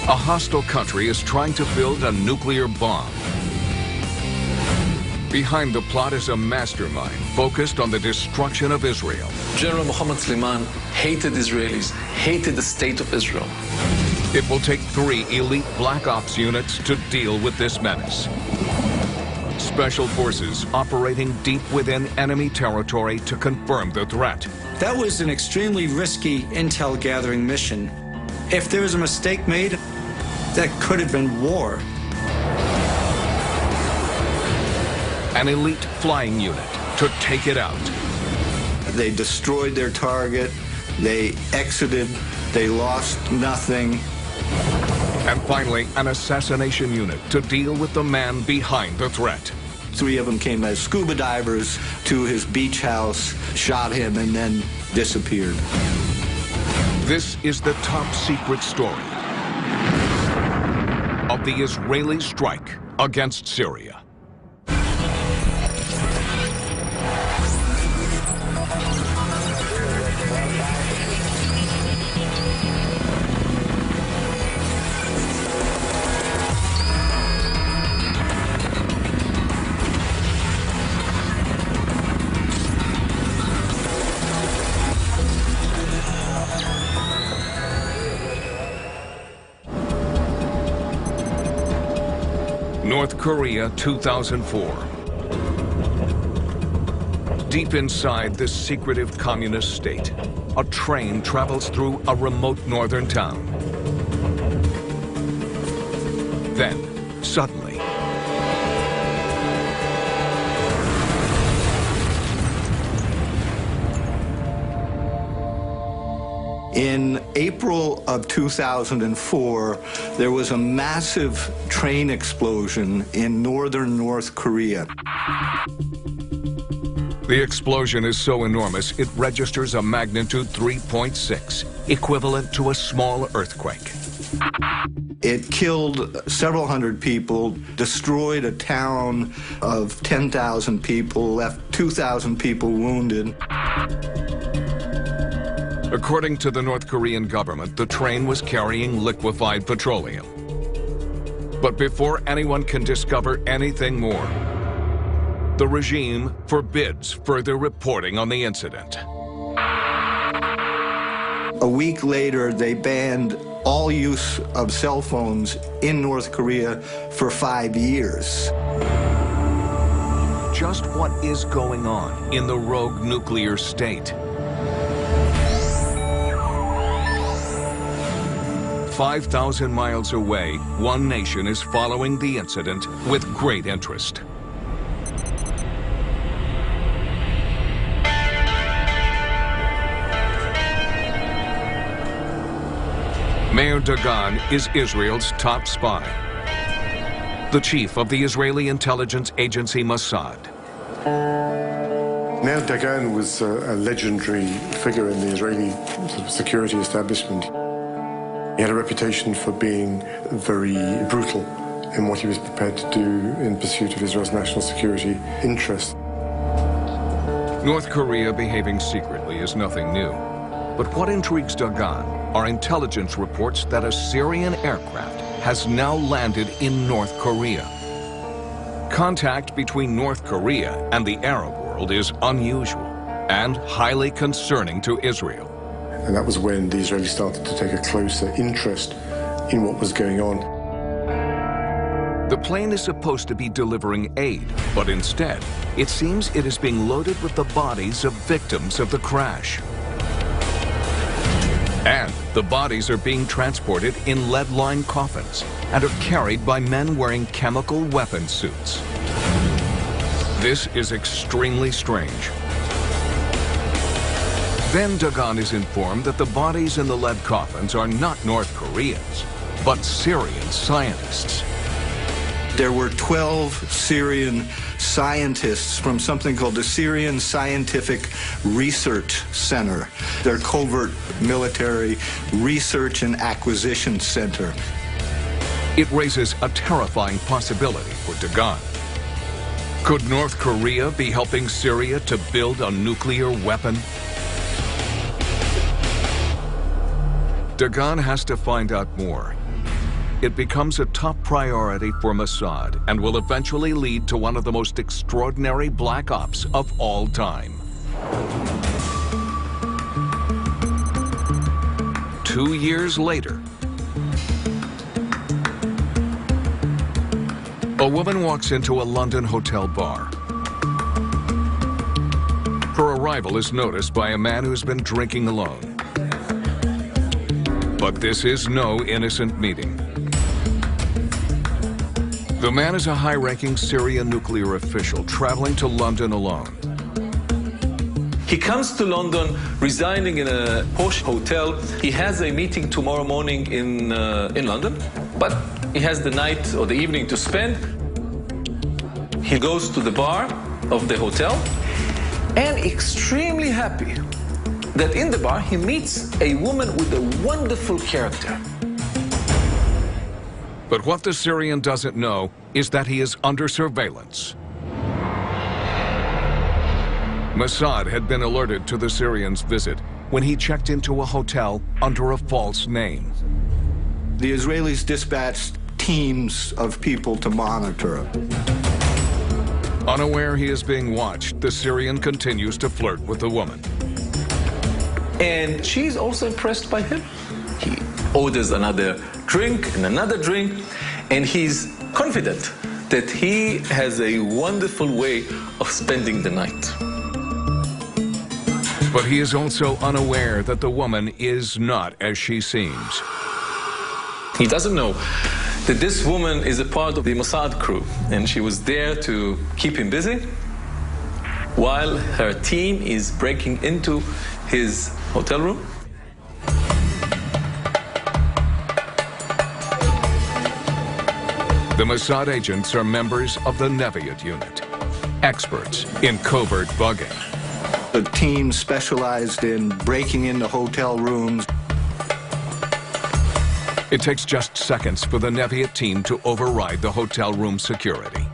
A hostile country is trying to build a nuclear bomb. Behind the plot is a mastermind focused on the destruction of Israel. General Mohammed Sleiman hated Israelis, hated the state of Israel. It will take 3 elite black ops units to deal with this menace. Special forces operating deep within enemy territory to confirm the threat. That was an extremely risky intel gathering mission. If there was a mistake made, that could have been war. An elite flying unit to take it out. They destroyed their target, they exited, they lost nothing. And finally, an assassination unit to deal with the man behind the threat. 3 of them came as scuba divers to his beach house, shot him, and then disappeared. This is the top secret story of the Israeli strike against Syria. North Korea, 2004. Deep inside this secretive communist state, a train travels through a remote northern town. Then, suddenly, in April of 2004, there was a massive train explosion in northern North Korea. The explosion is so enormous it registers a magnitude 3.6, equivalent to a small earthquake. It killed several hundred people, destroyed a town of 10,000 people, left 2,000 people wounded. According to the North Korean government, the train was carrying liquefied petroleum. But before anyone can discover anything more, the regime forbids further reporting on the incident. A week later, they banned all use of cell phones in North Korea for 5 years. Just what is going on in the rogue nuclear state? 5,000 miles away, one nation is following the incident with great interest. Meir Dagan is Israel's top spy, the chief of the Israeli intelligence agency Mossad. Meir Dagan was a legendary figure in the Israeli security establishment. He had a reputation for being very brutal in what he was prepared to do in pursuit of Israel's national security interests. North Korea behaving secretly is nothing new. But what intrigues Dagan are intelligence reports that a Syrian aircraft has now landed in North Korea. Contact between North Korea and the Arab world is unusual and highly concerning to Israel. And that was when the Israelis started to take a closer interest in what was going on. The plane is supposed to be delivering aid, but instead, it seems it is being loaded with the bodies of victims of the crash. And the bodies are being transported in lead-lined coffins and are carried by men wearing chemical weapon suits. This is extremely strange. Then Dagan is informed that the bodies in the lead coffins are not North Koreans, but Syrian scientists. There were 12 Syrian scientists from something called the Syrian Scientific Research Center, their covert military research and acquisition center. It raises a terrifying possibility for Dagan. Could North Korea be helping Syria to build a nuclear weapon? Dagan has to find out more. it becomes a top priority for Mossad and will eventually lead to one of the most extraordinary black ops of all time. 2 years later, a woman walks into a London hotel bar. Her arrival is noticed by a man who's been drinking alone. But this is no innocent meeting. The man is a high-ranking Syrian nuclear official traveling to London alone. He comes to London, residing in a posh hotel. He has a meeting tomorrow morning in London, but he has the night or the evening to spend. He goes to the bar of the hotel and extremely happy that in the bar he meets a woman with a wonderful character. But what the Syrian doesn't know is that he is under surveillance. Mossad had been alerted to the Syrian's visit when he checked into a hotel under a false name. The Israelis dispatched teams of people to monitor him. Unaware he is being watched, the Syrian continues to flirt with the woman. And she's also impressed by him. He orders another drink and another drink, and he's confident that he has a wonderful way of spending the night. But he is also unaware that the woman is not as she seems. He doesn't know that this woman is a part of the Mossad crew, and she was there to keep him busy while her team is breaking into his hotel room. The Mossad agents are members of the Neviot unit, experts in covert bugging. The team specialized in breaking into hotel rooms. It takes just seconds for the Neviot team to override the hotel room security.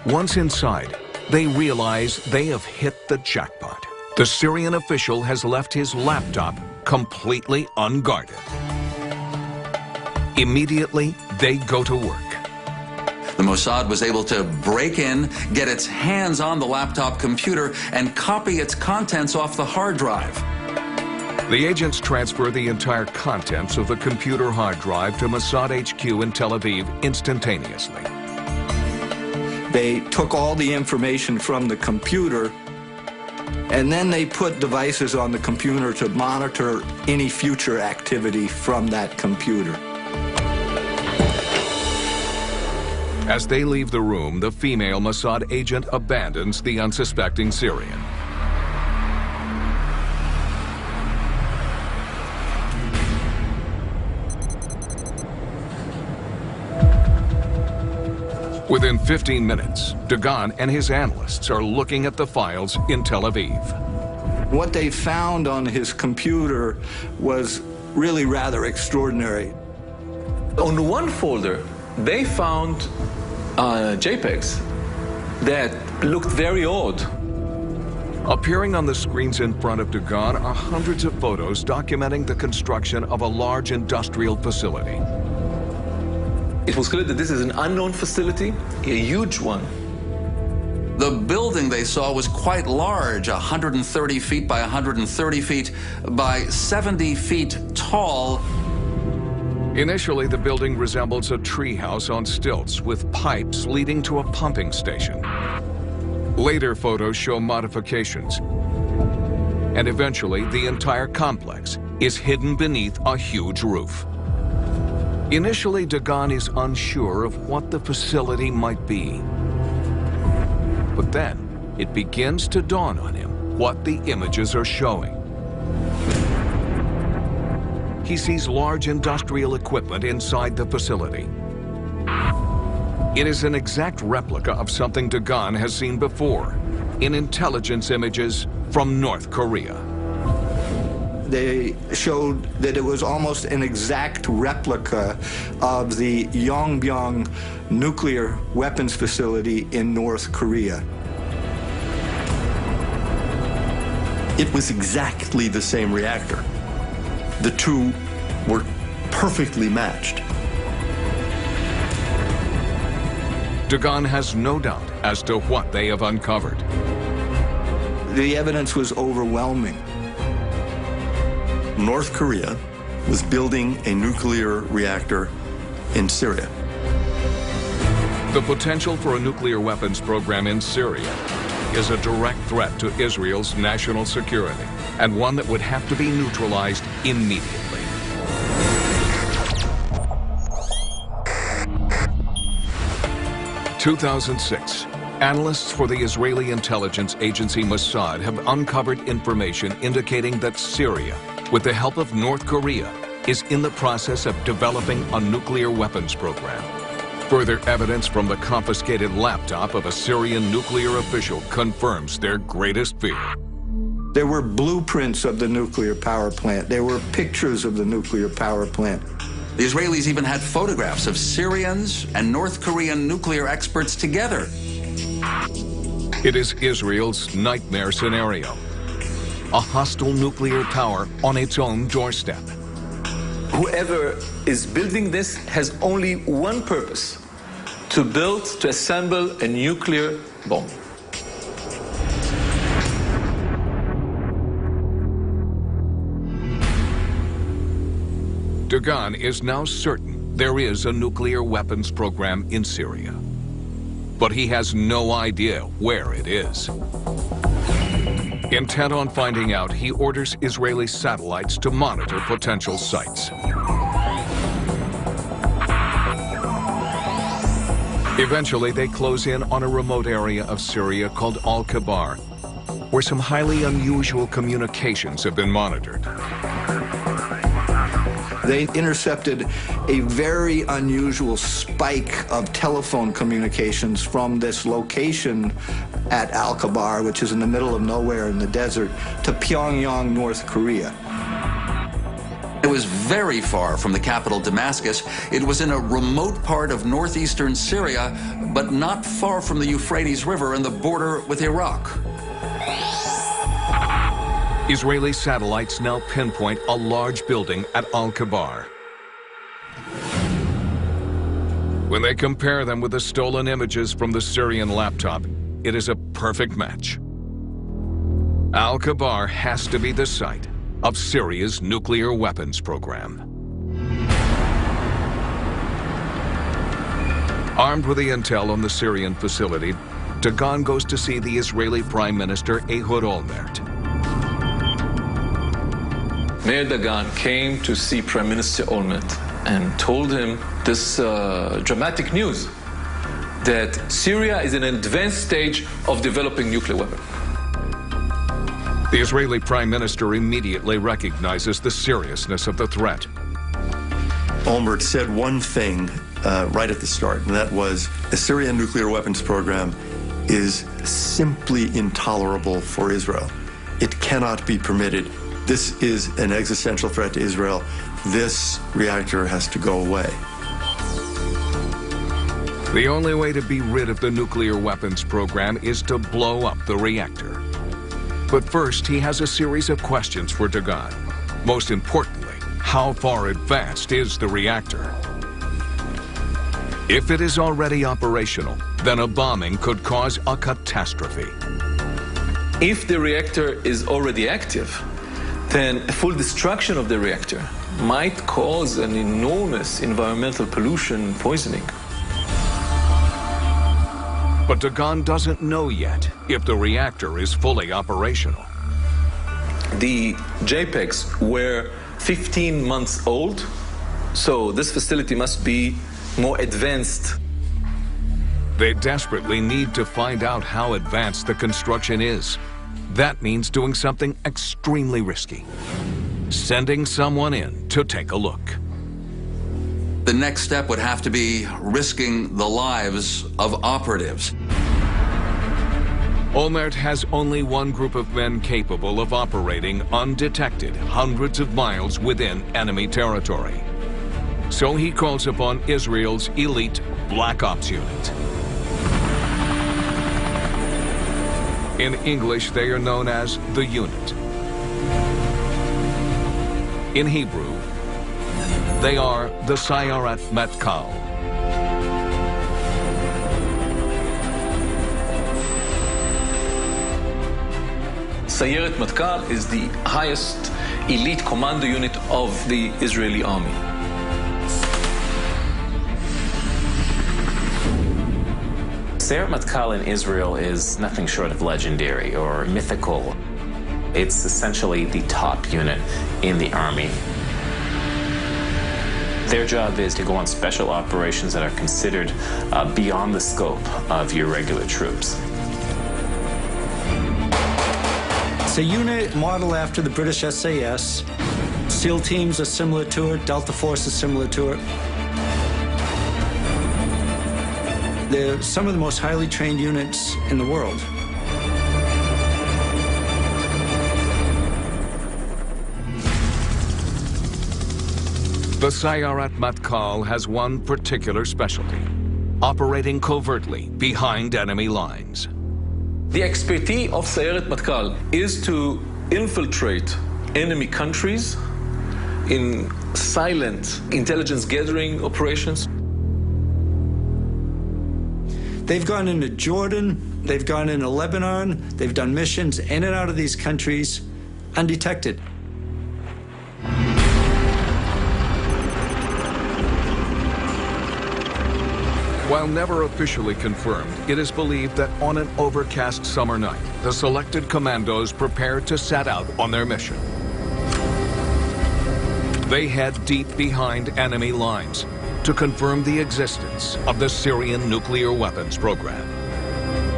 Once inside, they realize they have hit the jackpot. The Syrian official has left his laptop completely unguarded. Immediately, they go to work. The Mossad was able to break in, get its hands on the laptop computer, and copy its contents off the hard drive. The agents transfer the entire contents of the computer hard drive to Mossad HQ in Tel Aviv instantaneously. They took all the information from the computer, and then they put devices on the computer to monitor any future activity from that computer. As they leave the room, the female Mossad agent abandons the unsuspecting Syrian. Within 15 minutes, Dagan and his analysts are looking at the files in Tel Aviv. What they found on his computer was really rather extraordinary. On one folder, they found JPEGs that looked very odd. Appearing on the screens in front of Dagan are hundreds of photos documenting the construction of a large industrial facility. It was clear that this is an unknown facility, a huge one. The building they saw was quite large, 130 feet by 130 feet by 70 feet tall. Initially, the building resembles a treehouse on stilts with pipes leading to a pumping station. Later photos show modifications. And eventually, the entire complex is hidden beneath a huge roof. Initially, Dagan is unsure of what the facility might be. But then, it begins to dawn on him what the images are showing. He sees large industrial equipment inside the facility. It is an exact replica of something Dagan has seen before in intelligence images from North Korea. They showed that it was almost an exact replica of the Yongbyon nuclear weapons facility in North Korea. It was exactly the same reactor. The two were perfectly matched. Dagan has no doubt as to what they have uncovered. The evidence was overwhelming. North Korea was building a nuclear reactor in Syria. The potential for a nuclear weapons program in Syria is a direct threat to Israel's national security, and one that would have to be neutralized immediately. In 2006, analysts for the Israeli intelligence agency Mossad have uncovered information indicating that Syria, with the help of North Korea, is in the process of developing a nuclear weapons program. Further evidence from the confiscated laptop of a Syrian nuclear official confirms their greatest fear. There were blueprints of the nuclear power plant. There were pictures of the nuclear power plant. The Israelis even had photographs of Syrians and North Korean nuclear experts together. It is Israel's nightmare scenario. A hostile nuclear power on its own doorstep. Whoever is building this has only one purpose: to build, to assemble a nuclear bomb. Dagan is now certain there is a nuclear weapons program in Syria. But he has no idea where it is. Intent on finding out, he orders Israeli satellites to monitor potential sites. Eventually, they close in on a remote area of Syria called Al-Kabar, where some highly unusual communications have been monitored. They intercepted a very unusual spike of telephone communications from this location at Al-Kabar, which is in the middle of nowhere in the desert, to Pyongyang, North Korea. It was very far from the capital, Damascus. It was in a remote part of northeastern Syria, but not far from the Euphrates River and the border with Iraq. Israeli satellites now pinpoint a large building at Al-Kabar. When they compare them with the stolen images from the Syrian laptop, it is a perfect match. Al-Kabar has to be the site of Syria's nuclear weapons program. Armed with the intel on the Syrian facility, Dagan goes to see the Israeli Prime Minister Ehud Olmert. Mayor Dagan came to see Prime Minister Olmert and told him this dramatic news that Syria is in an advanced stage of developing nuclear weapons. The Israeli Prime Minister immediately recognizes the seriousness of the threat. Olmert said one thing right at the start, and that was the Syrian nuclear weapons program is simply intolerable for Israel. It cannot be permitted. This is an existential threat to Israel. This reactor has to go away. The only way to be rid of the nuclear weapons program is to blow up the reactor. But first, he has a series of questions for Dagan. Most importantly, how far advanced is the reactor? If it is already operational, then a bombing could cause a catastrophe. If the reactor is already active, then a full destruction of the reactor might cause an enormous environmental pollution poisoning. But Dagan doesn't know yet if the reactor is fully operational. The JPEGs were 15 months old, so this facility must be more advanced. They desperately need to find out how advanced the construction is. That means doing something extremely risky. Sending someone in to take a look. The next step would have to be risking the lives of operatives. Olmert has only one group of men capable of operating undetected hundreds of miles within enemy territory. So he calls upon Israel's elite Black Ops unit. In English, they are known as the Unit. In Hebrew, they are the Sayarat Matkal. Sayeret Matkal is the highest elite commando unit of the Israeli army. Sayeret Matkal in Israel is nothing short of legendary or mythical. It's essentially the top unit in the army. Their job is to go on special operations that are considered beyond the scope of your regular troops. It's a unit modeled after the British SAS. SEAL teams are similar to it. Delta Force is similar to it. They're some of the most highly trained units in the world. The Sayarat Matkal has one particular specialty: operating covertly behind enemy lines. The expertise of Sayeret Matkal is to infiltrate enemy countries in silent intelligence gathering operations. They've gone into Jordan, they've gone into Lebanon, they've done missions in and out of these countries undetected. While never officially confirmed, it is believed that on an overcast summer night, the selected commandos prepared to set out on their mission. They head deep behind enemy lines to confirm the existence of the Syrian nuclear weapons program.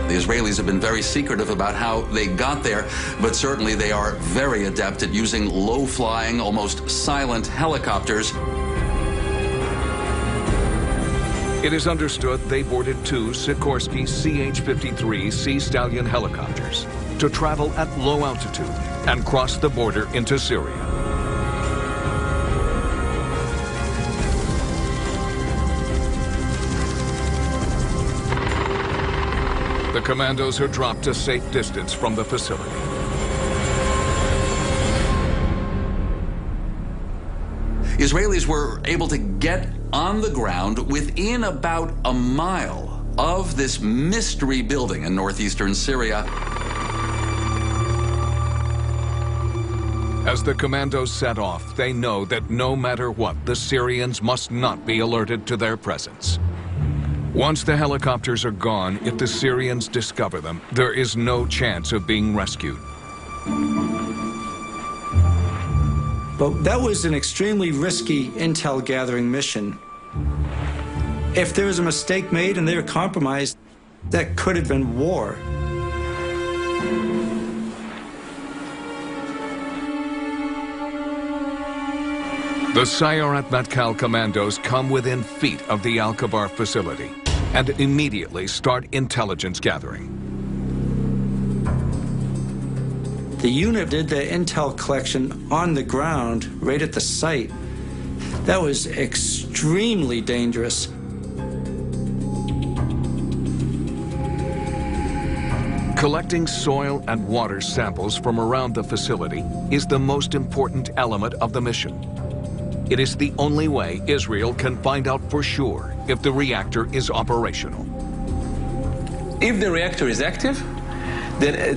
The Israelis have been very secretive about how they got there, but certainly they are very adept at using low-flying, almost silent helicopters. It is understood they boarded two Sikorsky CH-53 Sea Stallion helicopters to travel at low altitude and cross the border into Syria. The commandos are dropped a safe distance from the facility. Israelis were able to get on the ground within about a mile of this mystery building in northeastern Syria. As the commandos set off, they know that no matter what, the Syrians must not be alerted to their presence. Once the helicopters are gone, if the Syrians discover them, there is no chance of being rescued. But that was an extremely risky intel gathering mission. If there was a mistake made and they were compromised, that could have been war. The Sayarat Matkal commandos come within feet of the Al-Kabar facility and immediately start intelligence gathering. The unit did the intel collection on the ground, right at the site. That was extremely dangerous. Collecting soil and water samples from around the facility is the most important element of the mission. It is the only way Israel can find out for sure if the reactor is operational. If the reactor is active, then a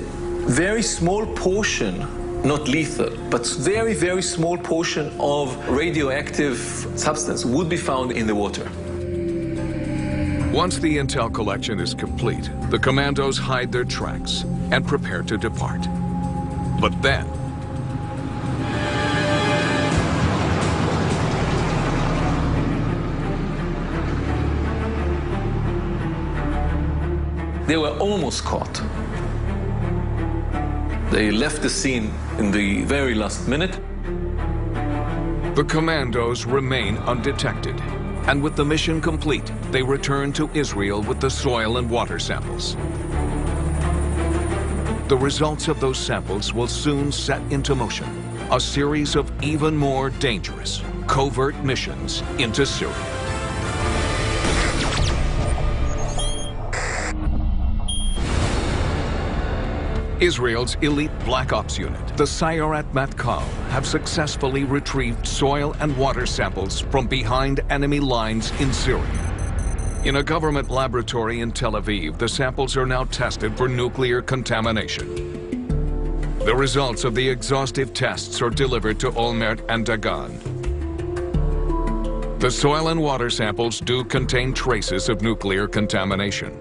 very small portion, not lethal, but very, very small portion of radioactive substance would be found in the water. Once the intel collection is complete, the commandos hide their tracks and prepare to depart. But then, they were almost caught. They left the scene in the very last minute. the commandos remain undetected. And with the mission complete, they return to Israel with the soil and water samples. The results of those samples will soon set into motion a series of even more dangerous, covert missions into Syria. Israel's elite Black Ops unit, the Sayeret Matkal, have successfully retrieved soil and water samples from behind enemy lines in Syria. In a government laboratory in Tel Aviv, the samples are now tested for nuclear contamination. The results of the exhaustive tests are delivered to Olmert and Dagan. The soil and water samples do contain traces of nuclear contamination,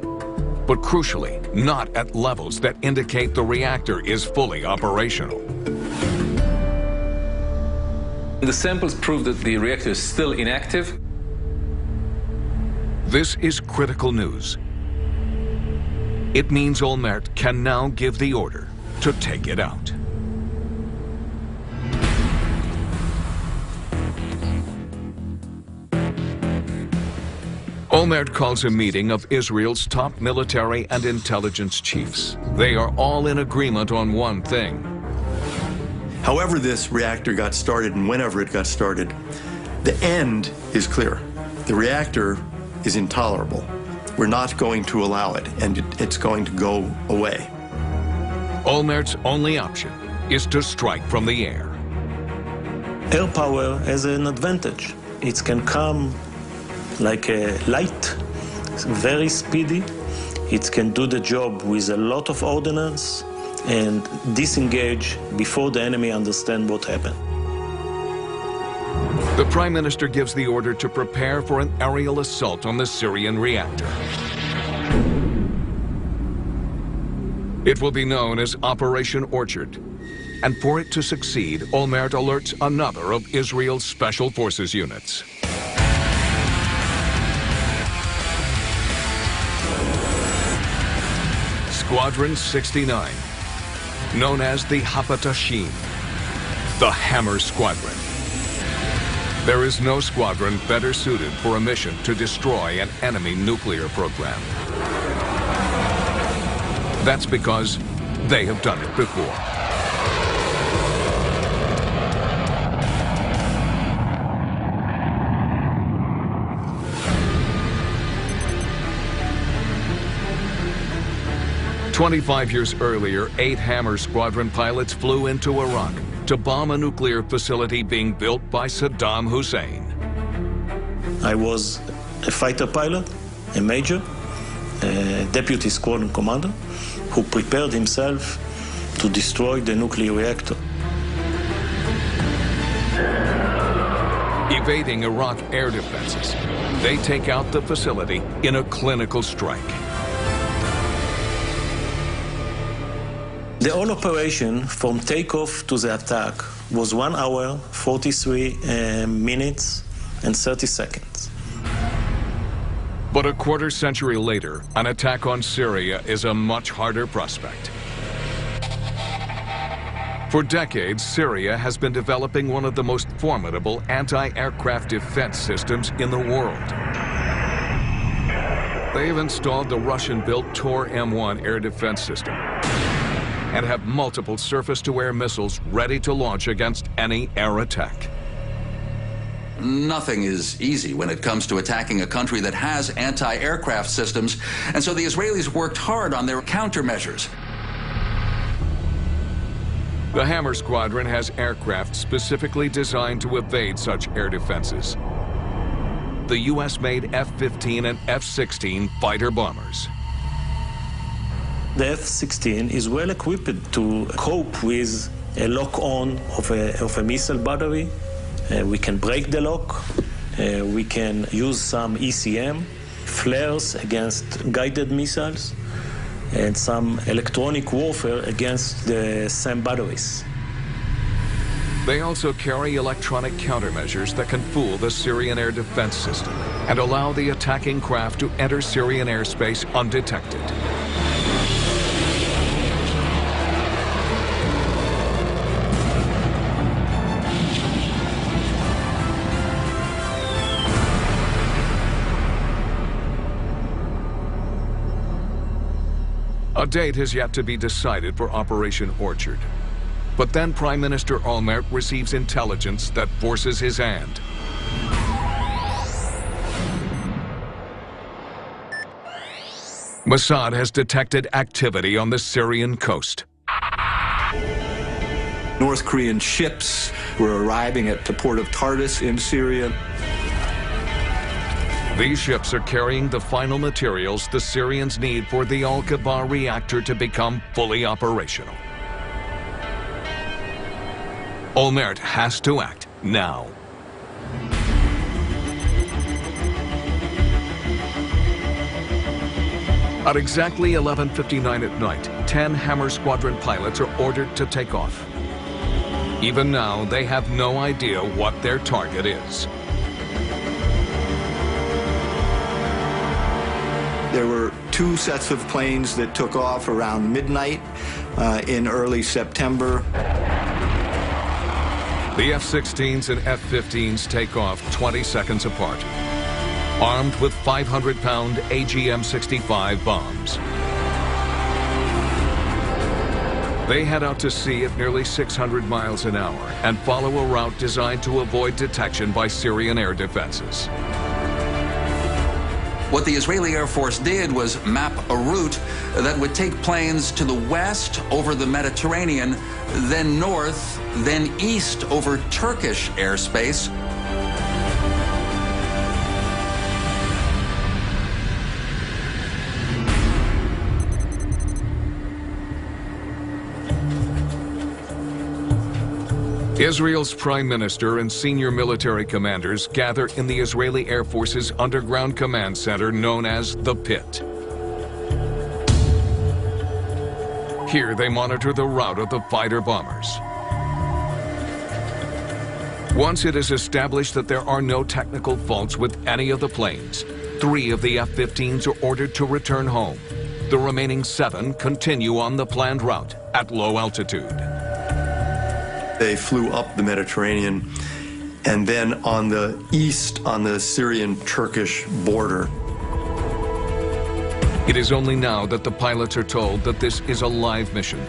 but crucially, not at levels that indicate the reactor is fully operational. The samples prove that the reactor is still inactive. This is critical news. It means Olmert can now give the order to take it out. Olmert calls a meeting of Israel's top military and intelligence chiefs. They are all in agreement on one thing. However this reactor got started and whenever it got started, the end is clear. The reactor is intolerable. We're not going to allow it, and it's going to go away. Olmert's only option is to strike from the air. Air power has an advantage. It can come like a light, it's very speedy. It can do the job with a lot of ordnance and disengage before the enemy understands what happened. The Prime Minister gives the order to prepare for an aerial assault on the Syrian reactor. It will be known as Operation Orchard, and for it to succeed, Olmert alerts another of Israel's Special Forces units. Squadron 69, known as the Hapatashim, the Hammer Squadron. There is no squadron better suited for a mission to destroy an enemy nuclear program. That's because they have done it before. "25 years earlier, 8 Hammer Squadron pilots flew into Iraq to bomb a nuclear facility being built by Saddam Hussein. I was a fighter pilot, a major, a deputy squadron commander, who prepared himself to destroy the nuclear reactor. Evading Iraq air defenses, they take out the facility in a clinical strike. The whole operation from takeoff to the attack was 1 hour, 43 minutes and 30 seconds. But a quarter century later, an attack on Syria is a much harder prospect. For decades, Syria has been developing one of the most formidable anti-aircraft defense systems in the world. They have installed the Russian-built Tor M1 air defense system and have multiple surface-to-air missiles ready to launch against any air attack. Nothing is easy when it comes to attacking a country that has anti-aircraft systems, and so the Israelis worked hard on their countermeasures. The Hammer Squadron has aircraft specifically designed to evade such air defenses. The US-made F-15 and F-16 fighter bombers. The F-16 is well equipped to cope with a lock-on of a missile battery. We can break the lock. We can use some ECM, flares against guided missiles, and some electronic warfare against the same batteries. They also carry electronic countermeasures that can fool the Syrian air defense system and allow the attacking craft to enter Syrian airspace undetected. A date has yet to be decided for Operation Orchard. But then Prime Minister Olmert receives intelligence that forces his hand. Mossad has detected activity on the Syrian coast. North Korean ships were arriving at the port of Tartus in Syria. These ships are carrying the final materials the Syrians need for the ALsa-MAsa reactor to become fully operational. Olmert has to act now. At exactly 11:59 at night, 10 Hammer Squadron pilots are ordered to take off. Even now, they have no idea what their target is. There were 2 sets of planes that took off around midnight in early September. The F-16s and F-15s take off 20 seconds apart, armed with 500-pound AGM-65 bombs. They head out to sea at nearly 600 miles an hour and follow a route designed to avoid detection by Syrian air defenses. What the Israeli Air Force did was map a route that would take planes to the west over the Mediterranean, then north, then east over Turkish airspace. Israel's prime minister and senior military commanders gather in the Israeli Air Force's underground command center known as the Pit. Here they monitor the route of the fighter bombers. Once it is established that there are no technical faults with any of the planes, 3 of the F-15s are ordered to return home. The remaining 7 continue on the planned route at low altitude. They flew up the Mediterranean and then on the east, on the Syrian-Turkish border. It is only now that the pilots are told that this is a live mission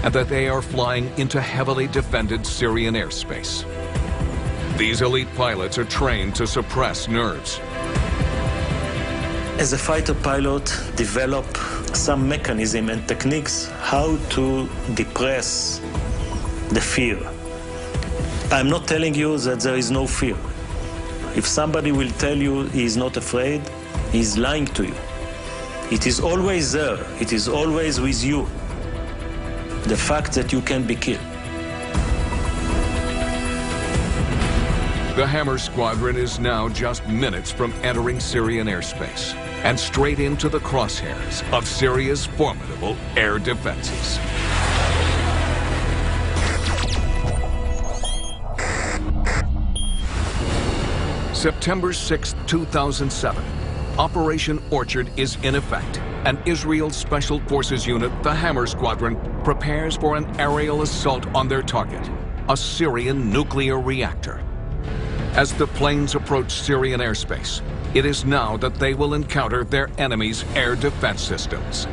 and that they are flying into heavily defended Syrian airspace. These elite pilots are trained to suppress nerves. As a fighter pilot, develop some mechanism and techniques how to depress the fear. I'm not telling you that there is no fear. If somebody will tell you he is not afraid, he is lying to you. It is always there. It is always with you. The fact that you can be killed. The Hammer Squadron is now just minutes from entering Syrian airspace and straight into the crosshairs of Syria's formidable air defenses. September 6, 2007. Operation Orchard is in effect, and Israel's Special Forces unit, the Hammer Squadron, prepares for an aerial assault on their target, a Syrian nuclear reactor. As the planes approach Syrian airspace, it is now that they will encounter their enemy's air defense systems.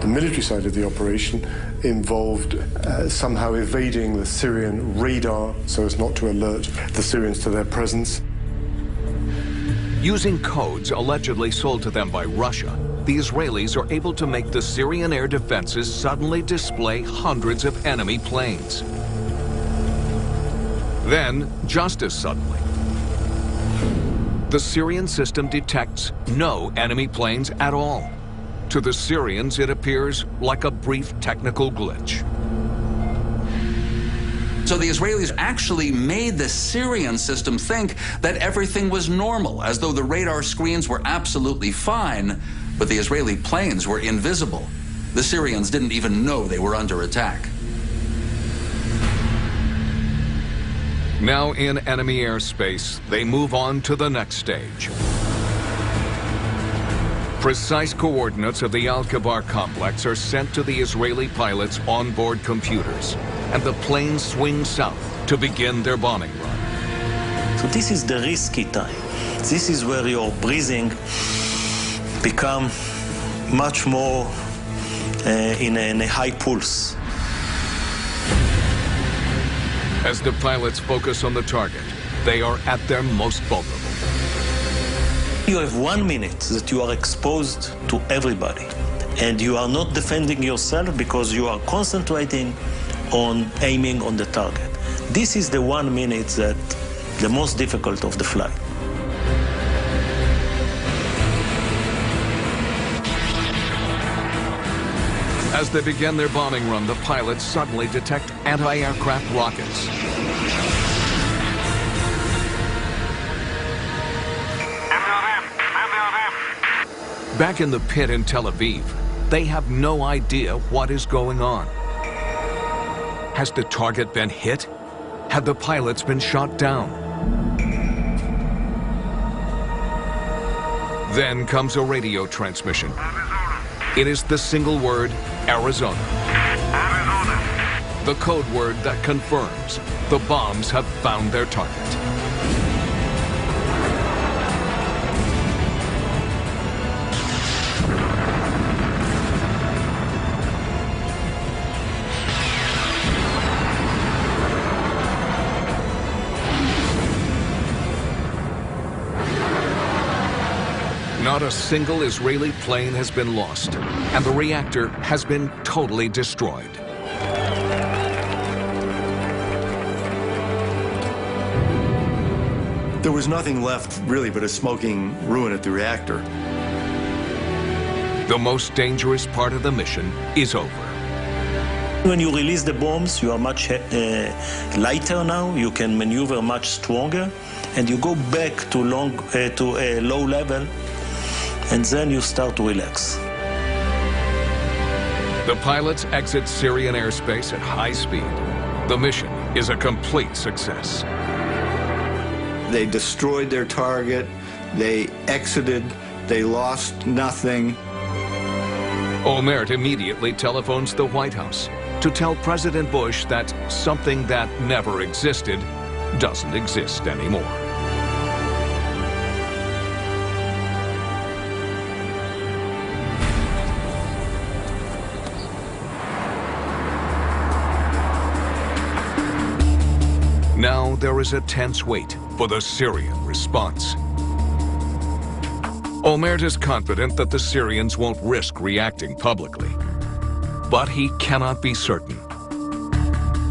The military side of the operation involved somehow evading the Syrian radar so as not to alert the Syrians to their presence. Using codes allegedly sold to them by Russia, the Israelis are able to make the Syrian air defenses suddenly display hundreds of enemy planes. Then, just as suddenly, the Syrian system detects no enemy planes at all. To the Syrians, it appears like a brief technical glitch. So the Israelis actually made the Syrian system think that everything was normal, as though the radar screens were absolutely fine, but the Israeli planes were invisible. The Syrians didn't even know they were under attack. Now in enemy airspace, they move on to the next stage. Precise coordinates of the Al-Kabar complex are sent to the Israeli pilots' onboard computers, and the planes swing south to begin their bombing run. So this is the risky time. This is where your breathing become much more in a high pulse. As the pilots focus on the target, they are at their most vulnerable. You have 1 minute that you are exposed to everybody, and you are not defending yourself because you are concentrating on aiming on the target. This is the 1 minute that the most difficult of the flight. As they begin their bombing run, the pilots suddenly detect anti-aircraft rockets. Back in the pit in Tel Aviv, they have no idea what is going on. Has the target been hit? Have the pilots been shot down? Then comes a radio transmission. It is the single word, Arizona. The code word that confirms the bombs have found their target. Not a single Israeli plane has been lost, and the reactor has been totally destroyed. There was nothing left, really, but a smoking ruin at the reactor. The most dangerous part of the mission is over. When you release the bombs, you are much lighter now. You can maneuver much stronger, and you go back to a low level, and then you start to relax. The pilots exit Syrian airspace at high speed. The mission is a complete success. They destroyed their target, they exited, they lost nothing. Olmert immediately telephones the White House to tell President Bush that something that never existed doesn't exist anymore. Now there is a tense wait for the Syrian response. Olmert is confident that the Syrians won't risk reacting publicly, but he cannot be certain.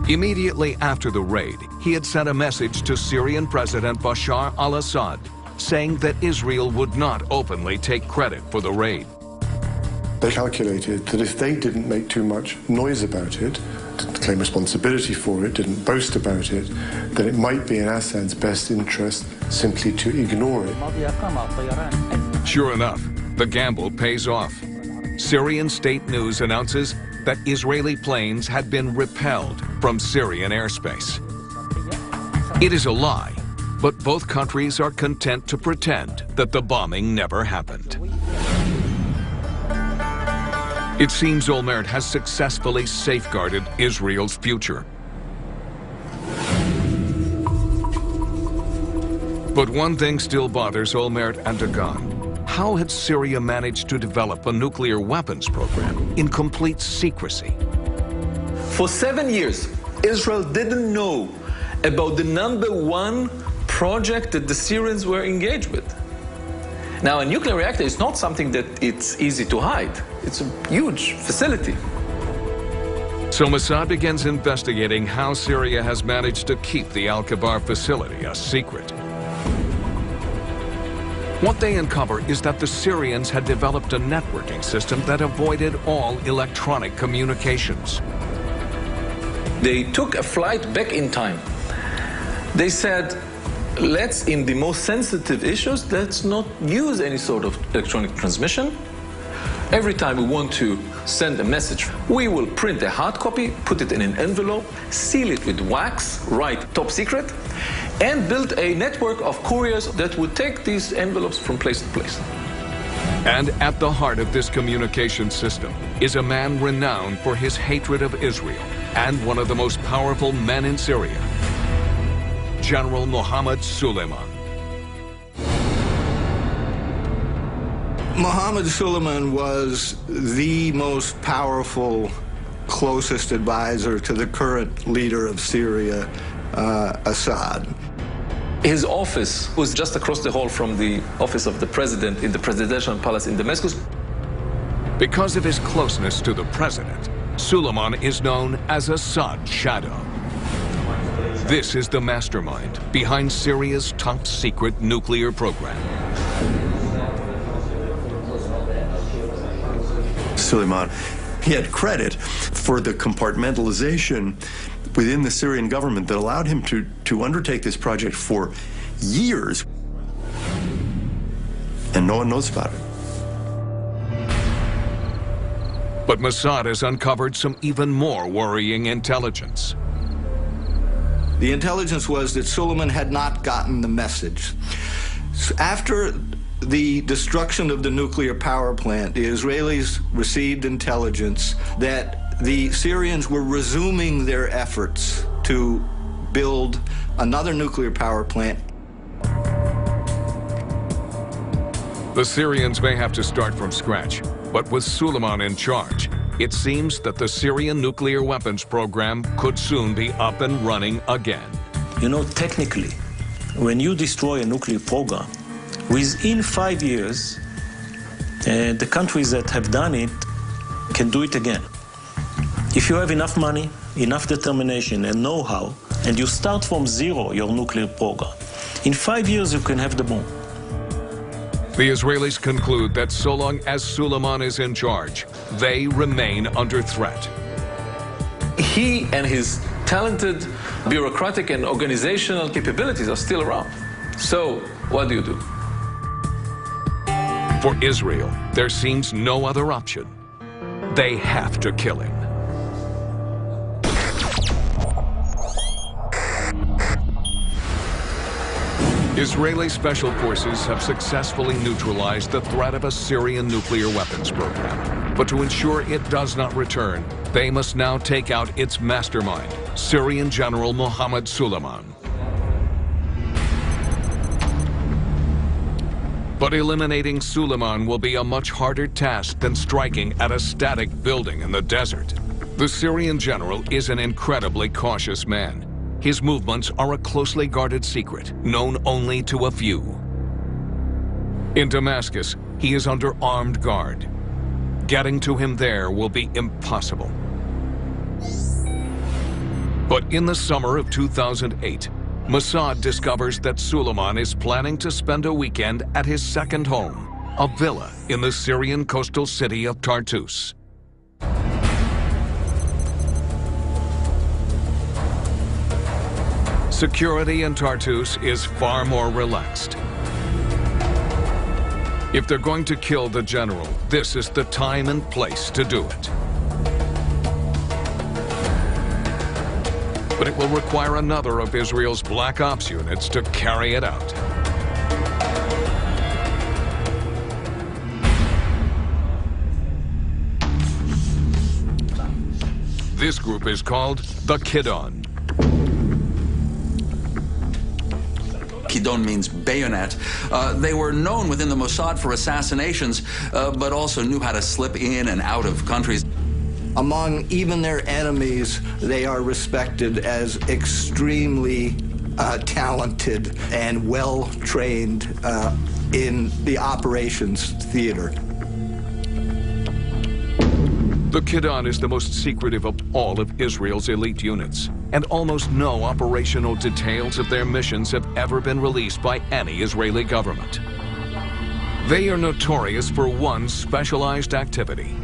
Immediately after the raid, he had sent a message to Syrian President Bashar al-Assad saying that Israel would not openly take credit for the raid. They calculated that if they didn't make too much noise about it, didn't claim responsibility for it, didn't boast about it, then it might be in Assad's best interest simply to ignore it. Sure enough, the gamble pays off. Syrian state news announces that Israeli planes had been repelled from Syrian airspace. It is a lie, but both countries are content to pretend that the bombing never happened. It seems Olmert has successfully safeguarded Israel's future. But one thing still bothers Olmert and Dagan. How had Syria managed to develop a nuclear weapons program in complete secrecy? For 7 years, Israel didn't know about the #1 project that the Syrians were engaged with. Now, a nuclear reactor is not something that it's easy to hide. It's a huge facility. So Mossad begins investigating how Syria has managed to keep the Al-Kabar facility a secret. What they uncover is that the Syrians had developed a networking system that avoided all electronic communications. They took a flight back in time. They said, let's, in the most sensitive issues, let's not use any sort of electronic transmission. Every time we want to send a message, we will print a hard copy, put it in an envelope, seal it with wax, write top secret, and build a network of couriers that would take these envelopes from place to place. And at the heart of this communication system is a man renowned for his hatred of Israel and one of the most powerful men in Syria, General Mohammed Suleiman. Mohammed Suleiman was the most powerful, closest advisor to the current leader of Syria, Assad. His office was just across the hall from the office of the president in the presidential palace in Damascus. Because of his closeness to the president, Suleiman is known as Assad's shadow. This is the mastermind behind Syria's top-secret nuclear program. Suleiman, he had credit for the compartmentalization within the Syrian government that allowed him to undertake this project for years. And no one knows about it. But Mossad has uncovered some even more worrying intelligence. The intelligence was that Suleiman had not gotten the message. After the destruction of the nuclear power plant, the Israelis received intelligence that the Syrians were resuming their efforts to build another nuclear power plant. The Syrians may have to start from scratch, but with Suleiman in charge, it seems that the Syrian nuclear weapons program could soon be up and running again. You know, technically, when you destroy a nuclear program, within 5 years, the countries that have done it can do it again. If you have enough money, enough determination and know-how, and you start from zero your nuclear program, in 5 years you can have the bomb. The Israelis conclude that so long as Suleiman is in charge, they remain under threat. He and his talented bureaucratic and organizational capabilities are still around. So, what do you do? For Israel, there seems no other option. They have to kill him. Israeli special forces have successfully neutralized the threat of a Syrian nuclear weapons program. But to ensure it does not return, they must now take out its mastermind, Syrian General Mohammed Suleiman. But eliminating Suleiman will be a much harder task than striking at a static building in the desert. The Syrian general is an incredibly cautious man. His movements are a closely guarded secret, known only to a few. In Damascus, he is under armed guard. Getting to him there will be impossible. But in the summer of 2008, Mossad discovers that Suleiman is planning to spend a weekend at his second home, a villa in the Syrian coastal city of Tartus. Security in Tartus is far more relaxed. If they're going to kill the general, this is the time and place to do it. But it will require another of Israel's Black Ops units to carry it out. This group is called the Kidon. Kidon means bayonet. They were known within the Mossad for assassinations, but also knew how to slip in and out of countries. Among even their enemies, they are respected as extremely talented and well-trained in the operations theater. The Kidon is the most secretive of all of Israel's elite units, and almost no operational details of their missions have ever been released by any Israeli government. They are notorious for one specialized activity: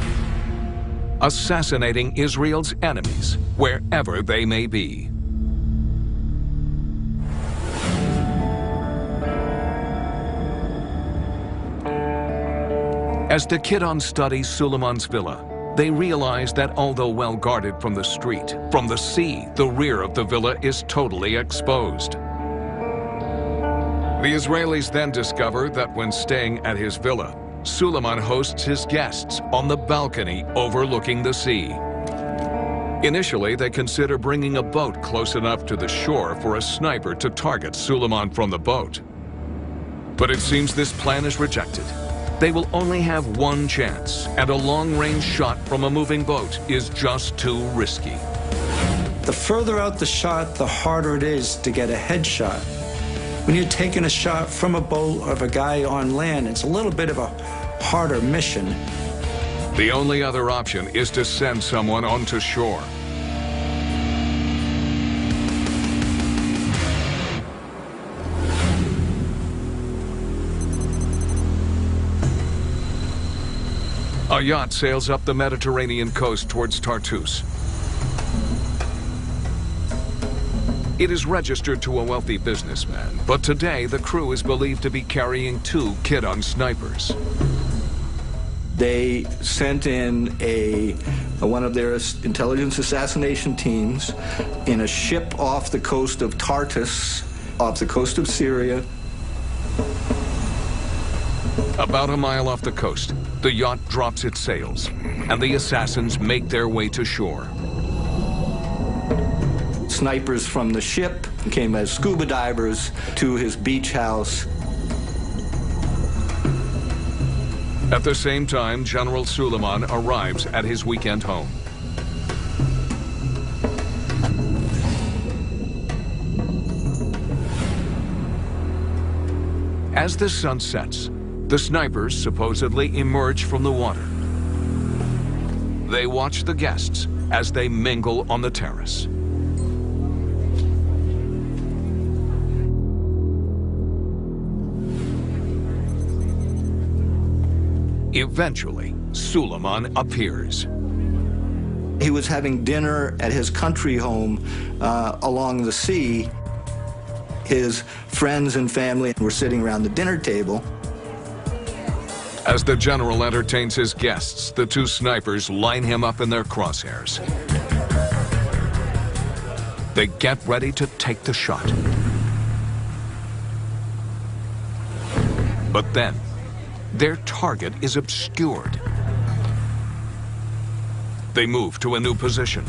assassinating Israel's enemies wherever they may be. As the Kidon study Suleiman's villa, they realize that although well guarded from the street, from the sea, the rear of the villa is totally exposed. The Israelis then discover that when staying at his villa, Suleiman hosts his guests on the balcony overlooking the sea. Initially, they consider bringing a boat close enough to the shore for a sniper to target Suleiman from the boat. But it seems this plan is rejected. They will only have one chance, and a long-range shot from a moving boat is just too risky. The further out the shot, the harder it is to get a headshot. When you're taking a shot from a boat of a guy on land, it's a little bit of a harder mission. The only other option is to send someone onto shore. A yacht sails up the Mediterranean coast towards Tartus. It is registered to a wealthy businessman, but today the crew is believed to be carrying 2 Kidon snipers. They sent in one of their intelligence assassination teams in a ship off the coast of Tartus, off the coast of Syria. About a mile off the coast, the yacht drops its sails, and the assassins make their way to shore. Snipers from the ship came as scuba divers to his beach house. At the same time, General Suleiman arrives at his weekend home. As the sun sets, the snipers supposedly emerge from the water. They watch the guests as they mingle on the terrace. Eventually, Suleiman appears. He was having dinner at his country home along the sea. His friends and family were sitting around the dinner table. As the general entertains his guests, the 2 snipers line him up in their crosshairs. They get ready to take the shot. But then, their target is obscured. They move to a new position.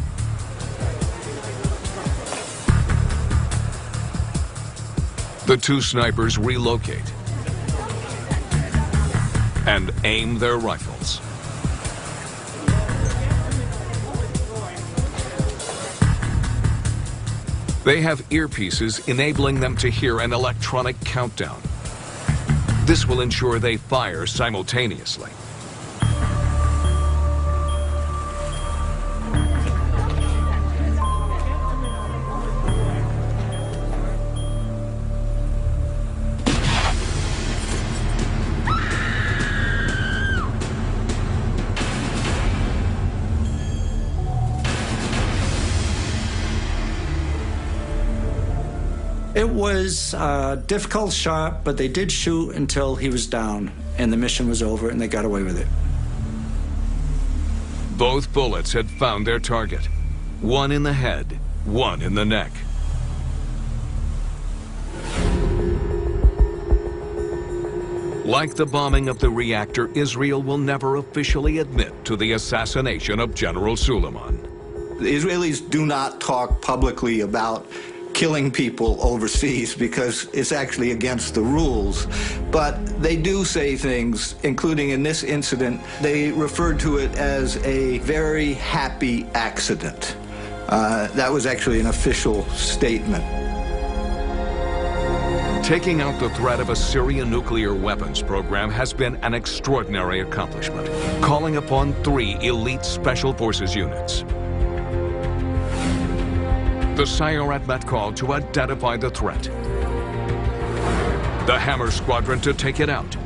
The 2 snipers relocate and aim their rifles. They have earpieces enabling them to hear an electronic countdown. This will ensure they fire simultaneously. It was a difficult shot, but they did shoot until he was down, and the mission was over, and they got away with it. Both bullets had found their target. One in the head, one in the neck. Like the bombing of the reactor, Israel will never officially admit to the assassination of General Suleiman. The Israelis do not talk publicly about killing people overseas because it's actually against the rules. But they do say things, including in this incident, they referred to it as a very happy accident. That was actually an official statement. Taking out the threat of a Syrian nuclear weapons program has been an extraordinary accomplishment, calling upon 3 elite special forces units. The Syrian met call to identify the threat. The Hammer Squadron to take it out.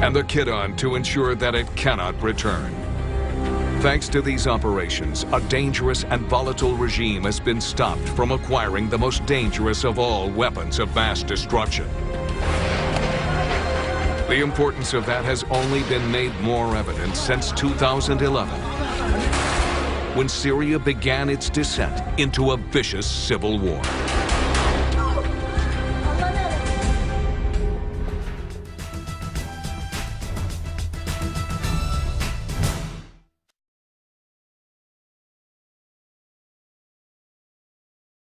And the Kidon to ensure that it cannot return. Thanks to these operations, a dangerous and volatile regime has been stopped from acquiring the most dangerous of all weapons of mass destruction. The importance of that has only been made more evident since 2011. When Syria began its descent into a vicious civil war.